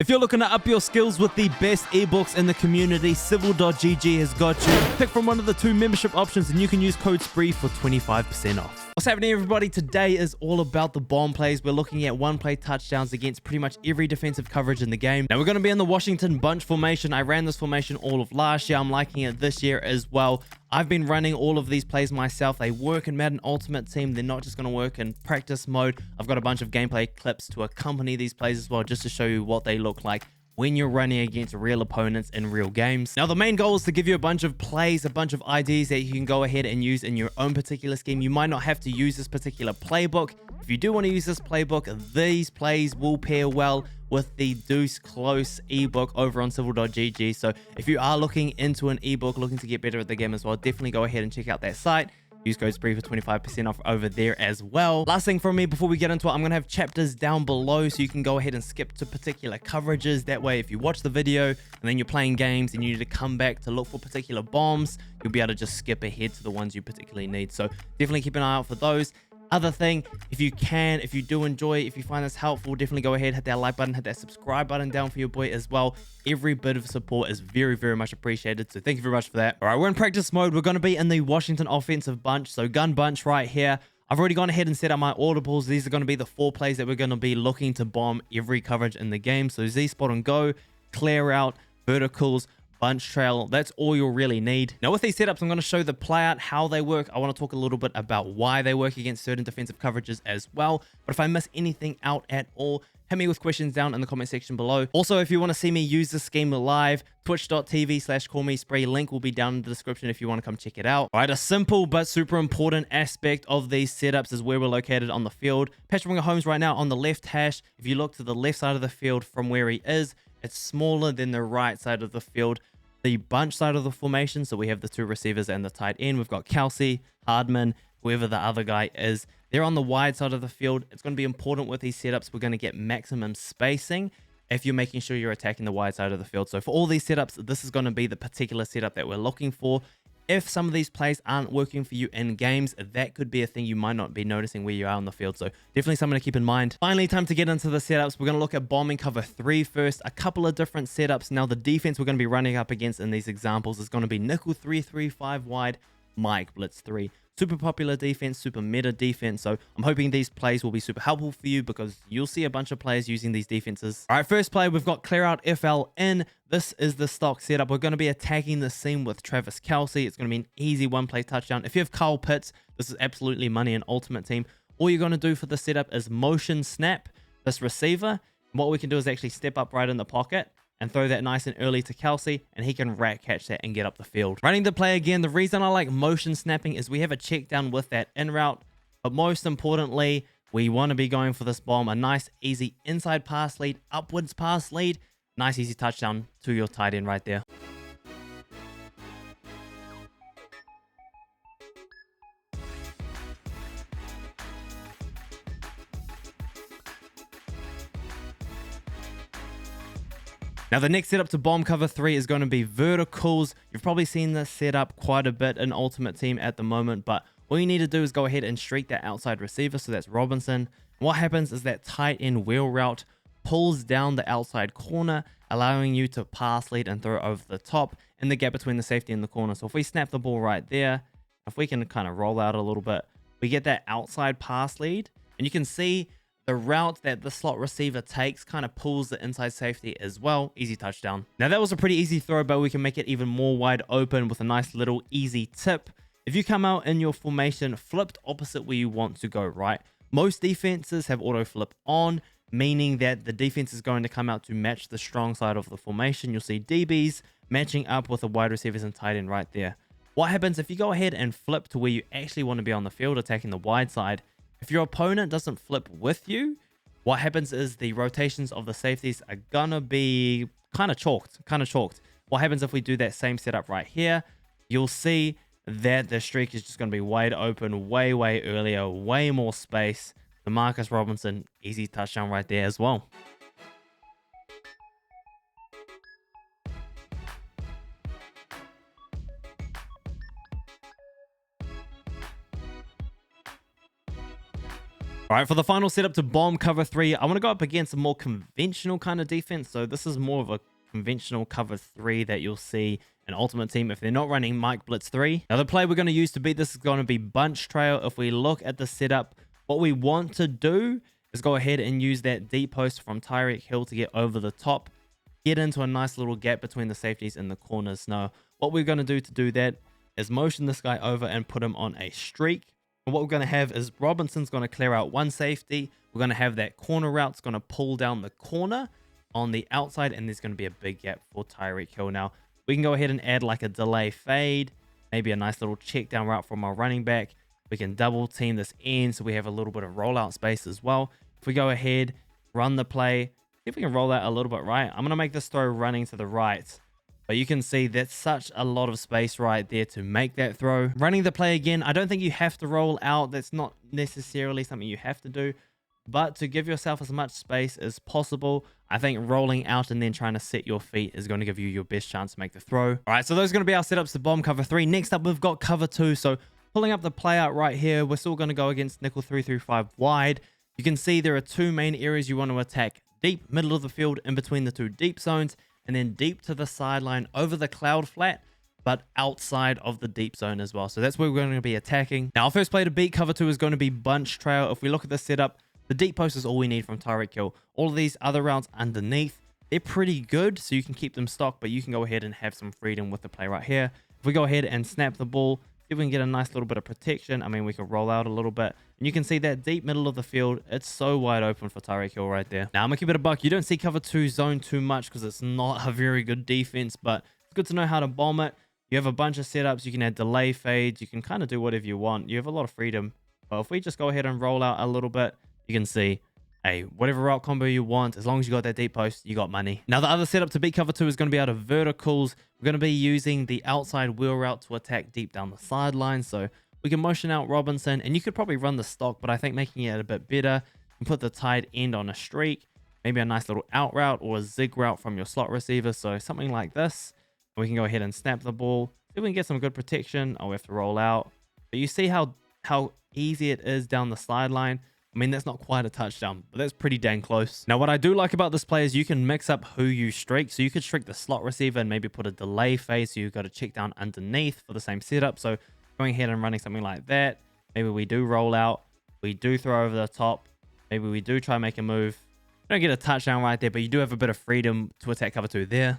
If you're looking to up your skills with the best ebooks in the community, civil.gg has got you. Pick from one of the two membership options and you can use code SPREE for 25% off. What's happening, everybody? Today is all about the bomb plays. We're looking at one-play touchdowns against pretty much every defensive coverage in the game. Now, we're going to be in the Washington bunch formation. I ran this formation all of last year. I'm liking it this year as well. I've been running all of these plays myself. They work in Madden Ultimate Team. They're not just going to work in practice mode. I've got a bunch of gameplay clips to accompany these plays as well, just to show you what they look like when you're running against real opponents in real games. Now, the main goal is to give you a bunch of plays, a bunch of ideas that you can go ahead and use in your own particular scheme. You might not have to use this particular playbook. If you do want to use this playbook, these plays will pair well with the Deuce Close ebook over on civil.gg. So if you are looking into an ebook, looking to get better at the game as well, definitely go ahead and check out that site. Use code SPREE for 25% off over there as well. Last thing from me before we get into it, I'm going to have chapters down below so you can go ahead and skip to particular coverages. That way, if you watch the video and then you're playing games and you need to come back to look for particular bombs, you'll be able to just skip ahead to the ones you particularly need. So definitely keep an eye out for those. Other thing, if you can, if you do enjoy, if you find this helpful, definitely go ahead, hit that like button, hit that subscribe button down for your boy as well. Every bit of support is very, very much appreciated. So thank you very much for that. All right, we're in practice mode. We're going to be in the Washington offensive bunch. So gun bunch right here. I've already gone ahead and set up my audibles. These are going to be the 4 plays that we're going to be looking to bomb every coverage in the game. So Z spot and go, clear out, verticals, bunch trail. That's all you'll really need. Now with these setups, I'm going to show the play out, how they work. I want to talk a little bit about why they work against certain defensive coverages as well. But if I miss anything out at all, hit me with questions down in the comment section below. Also, if you want to see me use this scheme live, twitch.tv/callmespree. Link will be down in the description if you want to come check it out. All right, a simple but super important aspect of these setups is where we're located on the field. Patrick Mahomes right now on the left hash. If you look to the left side of the field from where he is, it's smaller than the right side of the field. The bunch side of the formation, so we have the 2 receivers and the tight end. We've got Kelsey, Hardman, whoever the other guy is. They're on the wide side of the field. It's going to be important with these setups. We're going to get maximum spacing if you're making sure you're attacking the wide side of the field. So for all these setups, this is going to be the particular setup that we're looking for. If some of these plays aren't working for you in games, that could be a thing you might not be noticing where you are on the field. So definitely something to keep in mind. Finally, time to get into the setups. We're going to look at bombing cover 3 first. A couple of different setups. Now, the defense we're going to be running up against in these examples is going to be nickel 3-3-5 wide, Mike blitz 3. Super popular defense, super meta defense. So I'm hoping these plays will be super helpful for you because you'll see a bunch of players using these defenses. All right, first play, we've got clear out FL in. This is the stock setup. We're going to be attacking the seam with Travis Kelsey. It's going to be an easy one-play touchdown. If you have Kyle Pitts, this is absolutely money in Ultimate Team. All you're going to do for this setup is motion snap this receiver. And what we can do is actually step up right in the pocket and throw that nice and early to Kelsey, and he can rat catch that and get up the field. Running the play again, the reason I like motion snapping is we have a check down with that in route, but most importantly, we want to be going for this bomb, a nice easy inside pass lead, upwards pass lead, nice easy touchdown to your tight end right there. Now, the next setup to bomb cover 3 is going to be verticals. You've probably seen this setup quite a bit in Ultimate Team at the moment, but all you need to do is go ahead and streak that outside receiver, so that's Robinson. What happens is that tight end wheel route pulls down the outside corner, allowing you to pass lead and throw over the top in the gap between the safety and the corner. So if we snap the ball right there, if we can kind of roll out a little bit, we get that outside pass lead, and you can see the route that the slot receiver takes kind of pulls the inside safety as well. Easy touchdown. Now, that was a pretty easy throw, but we can make it even more wide open with a nice little easy tip. If you come out in your formation flipped opposite where you want to go, right? Most defenses have auto flip on, meaning that the defense is going to come out to match the strong side of the formation. You'll see DBs matching up with the wide receivers and tight end right there. What happens if you go ahead and flip to where you actually want to be on the field, attacking the wide side? If your opponent doesn't flip with you, what happens is the rotations of the safeties are gonna be kind of chalked. What happens if we do that same setup right here? You'll see that the streak is just gonna be wide open, way earlier, way more space. The Marcus Robinson, easy touchdown right there as well. All right, for the final setup to bomb cover 3, I want to go up against a more conventional kind of defense. So this is more of a conventional cover 3 that you'll see in Ultimate Team if they're not running Mike Blitz 3. Now, the play we're going to use to beat this is going to be bunch trail. If we look at the setup, what we want to do is go ahead and use that deep post from Tyreek Hill to get over the top, get into a nice little gap between the safeties and the corners. Now, what we're going to do that is motion this guy over and put him on a streak. And what we're going to have is Robinson's going to clear out one safety. We're going to have that corner route. It's going to pull down the corner on the outside, and there's going to be a big gap for Tyreek Hill. Now, we can go ahead and add like a delay fade, maybe a nice little check down route from our running back. We can double team this end so we have a little bit of rollout space as well. If we go ahead, run the play, see if we can roll that a little bit right. I'm going to make this throw running to the right. But you can see that's such a lot of space right there to make that throw. Running the play again, I don't think you have to roll out. That's not necessarily something you have to do. But to give yourself as much space as possible, I think rolling out and then trying to set your feet is going to give you your best chance to make the throw. All right, so those are going to be our setups to bomb cover 3. Next up, we've got cover 2. So pulling up the play out right here, we're still going to go against nickel 3-5 wide. You can see there are two main areas you want to attack. Deep, middle of the field, in between the two deep zones, and then deep to the sideline over the cloud flat, but outside of the deep zone as well. So that's where we're going to be attacking. Now, our first play to beat cover 2 is going to be bunch trail. If we look at the setup, the deep post is all we need from Tyreek Hill. All of these other routes underneath, they're pretty good, so you can keep them stocked, but you can go ahead and have some freedom with the play right here. If we go ahead and snap the ball, see if we can get a nice little bit of protection. I mean, we can roll out a little bit. And you can see that deep middle of the field, it's so wide open for Tyreek Hill right there. Now, I'm going to keep it a buck. You don't see cover 2 zone too much because it's not a very good defense, but it's good to know how to bomb it. You have a bunch of setups. You can add delay fades. You can kind of do whatever you want. You have a lot of freedom. But if we just go ahead and roll out a little bit, you can see, hey, whatever route combo you want, as long as you got that deep post, you got money. Now, the other setup to beat cover 2 is going to be out of verticals. We're going to be using the outside wheel route to attack deep down the sideline. So we can motion out Robinson, and you could probably run the stock, but I think making it a bit better, and put the tight end on a streak, maybe a nice little out route or a zig route from your slot receiver. So something like this. We can go ahead and snap the ball. See if we can get some good protection. Oh, we have to roll out. But you see how easy it is down the sideline. I mean, that's not quite a touchdown, but that's pretty dang close. Now, what I do like about this play is you can mix up who you streak. So you could streak the slot receiver and maybe put a delay phase. So you've got to check down underneath for the same setup. So going ahead and running something like that. Maybe we do roll out. We do throw over the top. Maybe we do try and make a move. You don't get a touchdown right there, but you do have a bit of freedom to attack cover 2 there.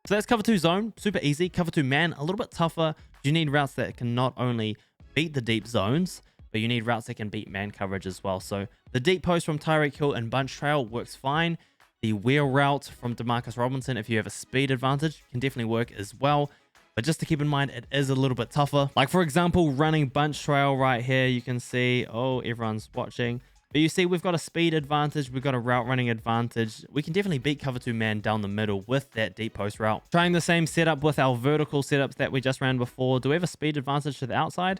So that's cover 2 zone, super easy. Cover 2 man, a little bit tougher. You need routes that can not only beat the deep zones, but you need routes that can beat man coverage as well. So the deep post from Tyreek Hill and bunch trail works fine. The wheel route from Demarcus Robinson, if you have a speed advantage, can definitely work as well. But just to keep in mind, it is a little bit tougher. Like, for example, running bunch trail right here, you can see, oh, everyone's watching. But you see, we've got a speed advantage. We've got a route running advantage. We can definitely beat cover 2 man down the middle with that deep post route. Trying the same setup with our vertical setups that we just ran before. Do we have a speed advantage to the outside?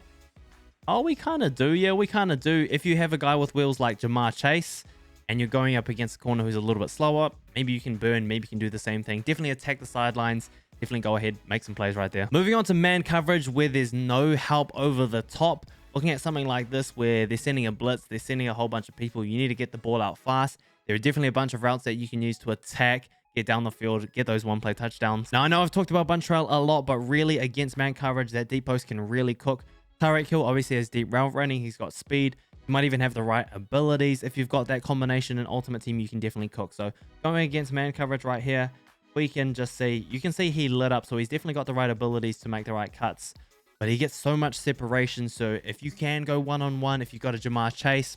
Oh, we kind of do. Yeah, we kind of do. If you have a guy with wheels like Jamar Chase and you're going up against a corner who's a little bit slower, maybe you can burn, maybe you can do the same thing. Definitely attack the sidelines. Definitely go ahead, make some plays right there. Moving on to man coverage where there's no help over the top. Looking at something like this where they're sending a blitz, they're sending a whole bunch of people. You need to get the ball out fast. There are definitely a bunch of routes that you can use to attack, get down the field, get those one-play touchdowns. Now, I know I've talked about bunch trail a lot, but really against man coverage, that deep post can really cook. Tyreek Hill obviously has deep route running. He's got speed. You might even have the right abilities. If you've got that combination in Ultimate Team, you can definitely cook. So going against man coverage right here, we can just see, you can see he lit up. So he's definitely got the right abilities to make the right cuts. But he gets so much separation. So if you can go one-on-one, if you've got a Jamar Chase,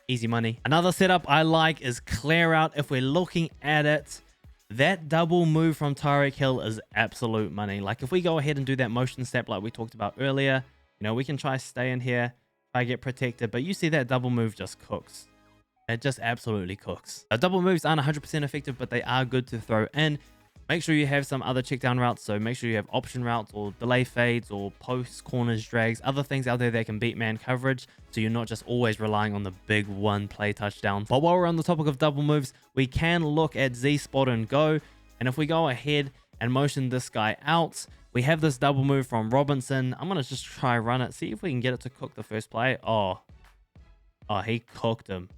easy money. Another setup I like is clear out. If we're looking at it, that double move from Tyreek Hill is absolute money. Like if we go ahead and do that motion step like we talked about earlier, you know, we can try stay in here, try get protected. But you see that double move just cooks. It just absolutely cooks. Double moves aren't 100% effective, but they are good to throw in. Make sure you have some other check down routes. So make sure you have option routes or delay fades or posts, corners, drags, other things out there that can beat man coverage. So you're not just always relying on the big one play touchdown. But while we're on the topic of double moves, we can look at Z spot and go. And if we go ahead and motion this guy out, we have this double move from Robinson. I'm going to just try run it. See if we can get it to cook the first play. Oh, he cooked him.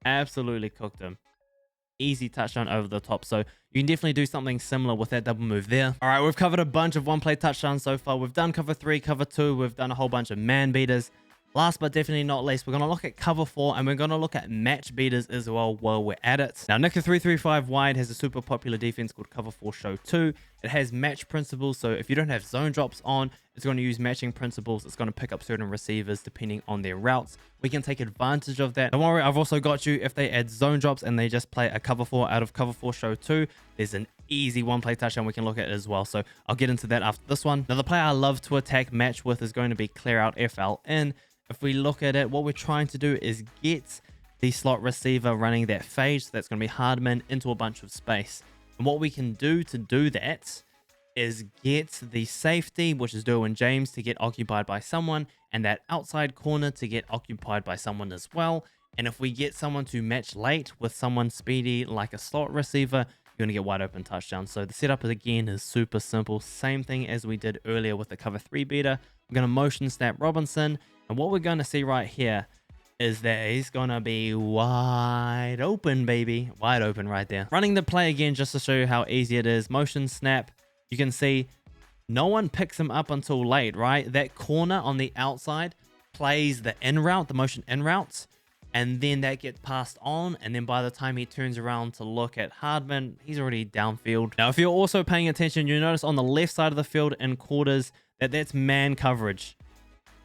Absolutely cooked him. Easy touchdown over the top. So you can definitely do something similar with that double move there. All right, we've covered a bunch of one play touchdowns so far. We've done cover 3, cover 2. We've done a whole bunch of man beaters. Last but definitely not least, we're going to look at cover 4 and we're going to look at match beaters as well while we're at it. Now, Nickel 335 wide has a super popular defense called cover 4 show 2. It has match principles, so if you don't have zone drops on, it's going to use matching principles. It's going to pick up certain receivers depending on their routes. We can take advantage of that. Don't worry, I've also got you. If they add zone drops and they just play a cover 4 out of cover 4 show 2, there's an easy one play touchdown we can look at as well. So I'll get into that after this one. Now, the player I love to attack match with is going to be clear out FL in. If we look at it, what we're trying to do is get the slot receiver running that fade. So that's going to be Hardman into a bunch of space. And what we can do to do that is get the safety, which is Derwin James, to get occupied by someone, and that outside corner to get occupied by someone as well. And if we get someone to match late with someone speedy like a slot receiver, you're going to get wide open touchdowns. So the setup again is super simple. Same thing as we did earlier with the cover 3 beater. We're going to motion snap Robinson. And what we're going to see right here is that he's going to be wide open, baby. Wide open right there. Running the play again just to show you how easy it is. Motion snap. You can see no one picks him up until late, right? That corner on the outside plays the in route, the motion in route. And then that gets passed on. And then by the time he turns around to look at Hardman, he's already downfield. Now, if you're also paying attention, you notice on the left side of the field in quarters that that's man coverage.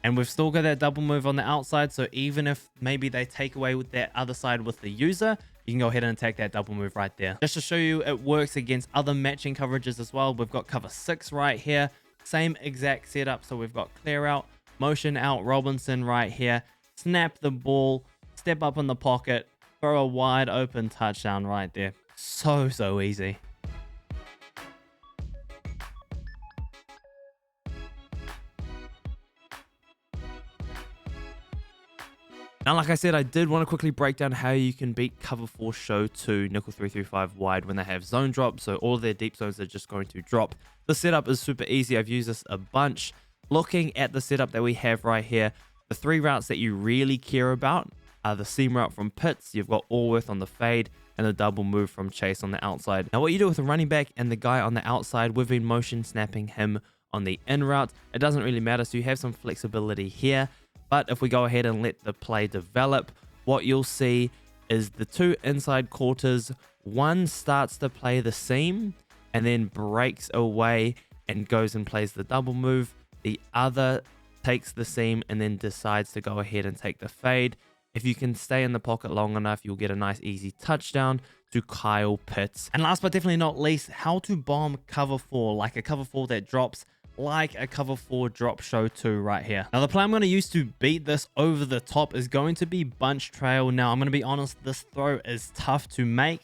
And we've still got that double move on the outside. So even if maybe they take away with that other side with the user, you can go ahead and attack that double move right there. Just to show you it works against other matching coverages as well. We've got cover 6 right here. Same exact setup. So we've got clear out, motion out Robinson right here. Snap the ball, step up in the pocket, throw a wide open touchdown right there. So easy. Now, like I said, I did want to quickly break down how you can beat cover 4 show 2 nickel 335 wide when they have zone drop. So all their deep zones are just going to drop. The setup is super easy. I've used this a bunch. Looking at the setup that we have right here, the 3 routes that you really care about are the seam route from Pitts. You've got Allworth on the fade and the double move from Chase on the outside. Now, what you do with the running back and the guy on the outside, we've been motion snapping him on the in route. It doesn't really matter. So you have some flexibility here. But if we go ahead and let the play develop, what you'll see is the 2 inside quarters, one starts to play the seam and then breaks away and goes and plays the double move. The other takes the seam and then decides to go ahead and take the fade. If you can stay in the pocket long enough, you'll get a nice easy touchdown to Kyle Pitts. And last but definitely not least, how to bomb cover 4, like a cover 4 that drops like a cover 4 drop show 2 right here. Now, the play I'm going to use to beat this over the top is going to be bunch trail. Now, I'm going to be honest, this throw is tough to make,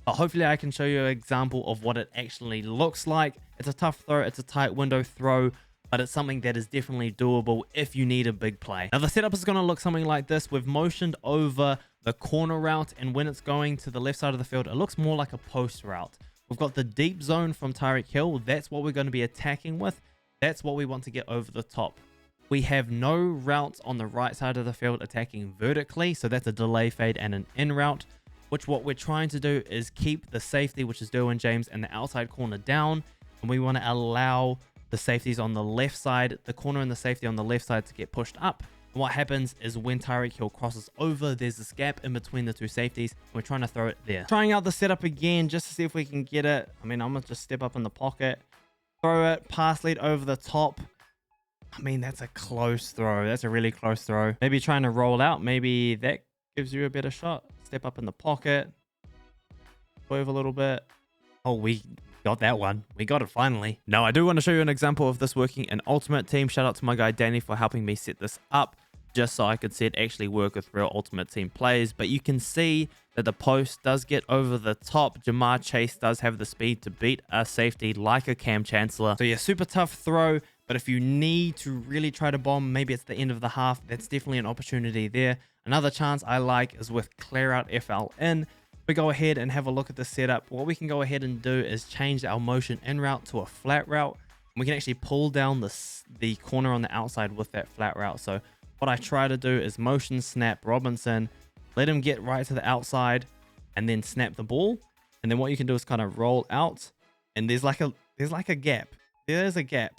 but hopefully I can show you an example of what it actually looks like. It's a tough throw. It's a tight window throw, but it's something that is definitely doable if you need a big play. Now, the setup is going to look something like this. We've motioned over the corner route, and when it's going to the left side of the field, it looks more like a post route. We've got the deep zone from Tyreek Hill. That's what we're going to be attacking with. That's what we want to get over the top. We have no routes on the right side of the field attacking vertically. So that's a delay fade and an in route, which what we're trying to do is keep the safety, which is Derwin James, and the outside corner down. And we want to allow the safeties on the left side, the corner and the safety on the left side to get pushed up. And what happens is when Tyreek Hill crosses over, there's this gap in between the 2 safeties. And we're trying to throw it there. Trying out the setup again just to see if we can get it. I mean, I'm going to just step up in the pocket. Throw it, pass lead over the top. I mean, that's a close throw. That's a really close throw. Maybe trying to roll out. Maybe that gives you a better shot. Step up in the pocket. Swerve a little bit. Oh, we got that one. We got it finally. Now, I do want to show you an example of this working in Ultimate Team. Shout out to my guy Danny for helping me set this up. just so I could see it actually work with real Ultimate Team players. But you can see that the post does get over the top. Jamar Chase does have the speed to beat a safety like a Cam Chancellor. So yeah, super tough throw. But if you need to really try to bomb, maybe it's the end of the half, that's definitely an opportunity there. Another chance I like is with clear out FL in. We go ahead and have a look at the setup. What we can go ahead and do is change our motion in route to a flat route. We can actually pull down the corner on the outside with that flat route. So what I try to do is motion snap Robinson, let him get right to the outside, and then snap the ball. And then what you can do is kind of roll out, and there's like a gap. There's a gap.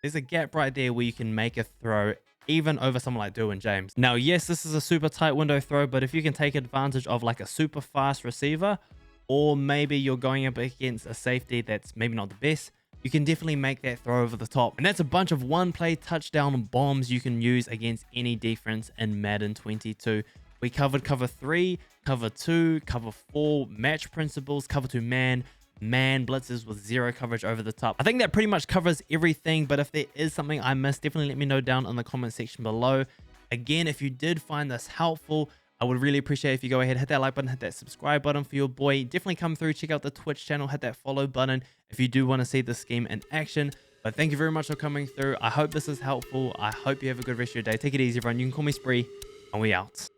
There's a gap right there where you can make a throw even over someone like Derwin James. Now, yes, this is a super tight window throw, but if you can take advantage of like a super fast receiver, or maybe you're going up against a safety that's maybe not the best, you can definitely make that throw over the top. And that's a bunch of one-play touchdown bombs you can use against any defense in Madden 22. We covered cover 3, cover 2, cover 4, match principles, cover 2 man blitzes with 0 coverage over the top. I think that pretty much covers everything, but if there is something I missed, definitely let me know down in the comment section below. Again, if you did find this helpful, I would really appreciate if you go ahead, hit that like button, hit that subscribe button for your boy. Definitely come through, check out the Twitch channel, hit that follow button if you do want to see the scheme in action. But thank you very much for coming through. I hope this is helpful. I hope you have a good rest of your day. Take it easy, everyone. You can call me Spree, and we out.